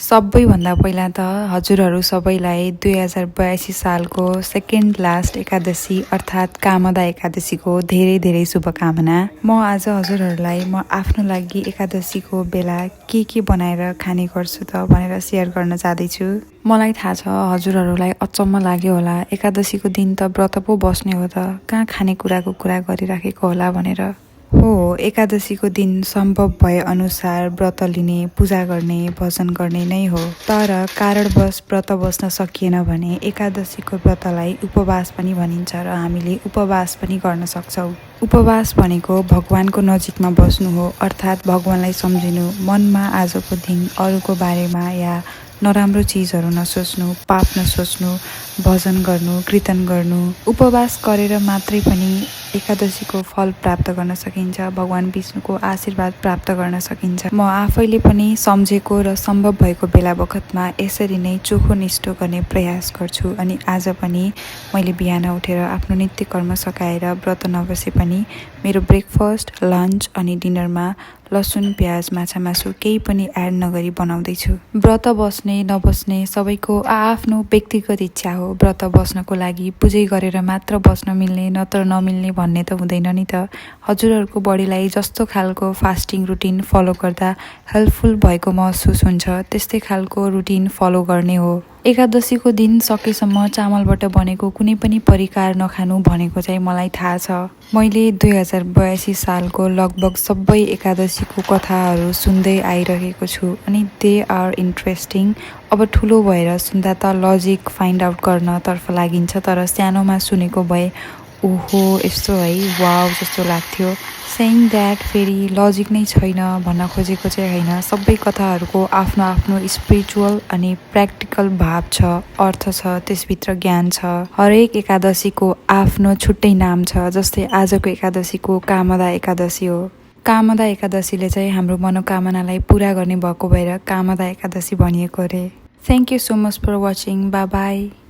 सबैभन्दा पहिला त हजुरहरू सबैलाई 2082 सालको सेकेन्ड लास्ट एकादशी अर्थात् कामदा एकादशीको धेरै धेरै शुभकामना। म आज हजुरहरूलाई म आफ्नो लागि एकादशीको बेला के बनाएर खाने गर्छु त भनेर सेयर गर्न चाहदैछु। मलाई थाहा छ हजुरहरूलाई अचम्म लाग्यो होला, एकादशीको दिन त व्रत पो बस्ने हो त कहाँ खानेकुराको कुरा गरिराखेको होला भनेर। हो, एकादशीको दिन सम्भव भए अनुसार व्रत लिने, पूजा गर्ने, भजन गर्ने नै हो। तर कारणवश व्रत बस्न सकिएन भने एकादशीको व्रतलाई उपवास पनि भनिन्छ र हामीले उपवास पनि गर्न सक्छौँ। उपवास भनेको भगवानको नजिकमा बस्नु हो, अर्थात् भगवानलाई सम्झिनु, मनमा आजको दिन अरूको बारेमा या नराम्रो चिजहरू नसोच्नु, पाप नसोच्नु, भजन गर्नु, कीर्तन गर्नु। उपवास गरेर मात्रै पनि एकादशीको फल प्राप्त गर्न सकिन्छ, भगवान विष्णुको आशीर्वाद प्राप्त गर्न सकिन्छ। म आफैले पनि सम्झेको र सम्भव भएको बेला बखतमा यसरी नै चोखो निष्ठो गर्ने प्रयास गर्छु। अनि आज पनि मैले बिहान उठेर आफ्नो नित्य कर्म सकाएर व्रत नबसे पनि मेरो ब्रेकफास्ट, लन्च अनि डिनरमा लसुन, प्याज, माछा मासु केही पनि एड नगरी बनाउँदैछु। व्रत बस्ने नबस्ने सबैको आफ्नो व्यक्तिगत इच्छा हो। व्रत बस्नको लागि पूजै गरेर मात्र बस्न मिल्ने नत्र नमिल्ने भन्ने त हुँदैन नि त। हजुरहरूको बडीलाई जस्तो खालको फास्टिङ रुटिन फलो गर्दा हेल्पफुल भएको महसुस हुन्छ त्यस्तै खालको रुटिन फलो गर्ने हो। एकादशीको दिन सकेसम्म चामलबाट बनेको कुनै पनि परिकार नखानु भनेको चाहिँ मलाई थाहा छ। मैले 2082 सालको लगभग सबै एकादशीको कथाहरू सुन्दै आइरहेको छु अनि दे आर इन्ट्रेस्टिङ। अब ठुलो भएर सुन्दा त लजिक फाइन्ड आउट गर्नतर्फ लागिन्छ, तर सानोमा सुनेको भए ओहो यस्तो है, वाउ जस्तो लाग्थ्यो। सेइङ द्याट फेरि लजिक नै छैन भन्न खोजेको चाहिँ होइन। सबै कथाहरूको आफ्नो आफ्नो स्पिरिचुअल अनि प्र्याक्टिकल भाव छ, अर्थ छ, त्यसभित्र ज्ञान छ। हरेक एकादशीको आफ्नो छुट्टै नाम छ, जस्तै आजको एकादशीको कामदा एकादशी हो। कामदा एकादशीले चाहिँ हाम्रो मनोकामनालाई पुरा गर्ने भएको भएर कामदा एकादशी भनिएको अरे। Thank you so much for watching. Bye by.